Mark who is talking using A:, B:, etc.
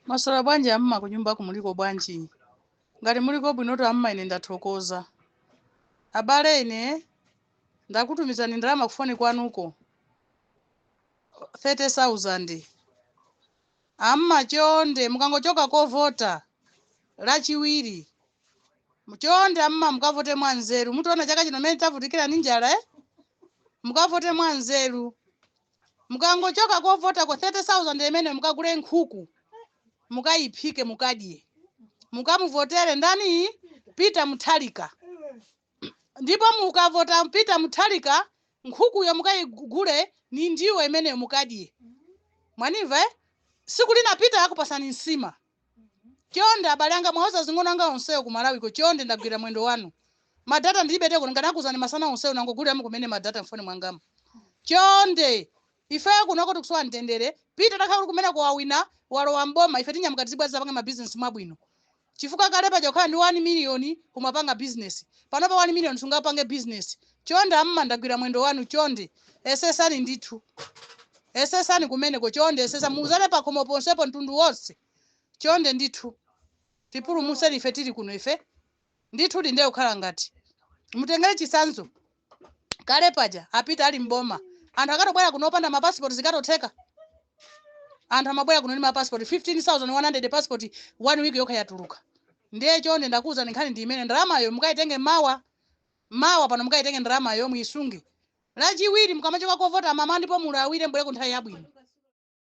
A: Maswala bwanji amma kunyumba kumuliko bwanji. Ngati muliko bwinoto amma ine ndathokoza. Abale ine ndakutumizani ndalama kufoni kwanuko 30,000. Amma chonde mukangochoka kovota lachiwiri. Chonde amma mukavote mwanzeru. Mutaona chaka chino mene tavutikira ni njala mukavote mwanzeru. Mukangochoka kovota kwa 30,000 imene mukagule nkhuku. Mukayiphike mukadye. Mukamuvotere ndani Peter Mutharika. Ndipo mukavota Peter Mutharika nkhuku yo mukayigule ni ndiwo imene mukadye. Mwaniva siku lina Peter yakupasani nsima. Chonde abale anga mwaoza zing'ono anga onseyo ku Malawi ko chonde ndagwira mwendo wanu. Madata ndilibe ko nganakuzani masana onseyo nangogulira kumene madata mfoni mwangama. Chonde ife kunoko tikuswa ntendere Peter takhauli kumene kwa wina walowa mboma ife tinyamukati zibwaza panga ma business mwabwino. Chifuka kale pa jokhala ndi 1 million kumapanga business. Panopa 1 million sungapange business. Chonde amma ndagwira mwendo wanu chonde. Esesani ndithu. Esesani kumene ko chonde esesa muzale pa khomo ponsepo ntundu wonse. Chonde ndithu. Tipulu museli ife tili kuno ife. Ndithu ndinde ukhala ngati. Mutengere chisanzo. Kale paja apita ali mboma. Anthu akatobwera kuno opanda ma passport zikatotheka. Anthu amabwera kuno ni ma passport 15,100 passport 1 week yokha yatuluka. Ndiye chonde ndakuza nkhani ndi imene ndalama yo mukayitenge mawa pano mukayitenge ndalama yo muisunge. Lachiwiri mukamachoka kovota mama ndipo muli awire mbwere ku nthawi yabwino.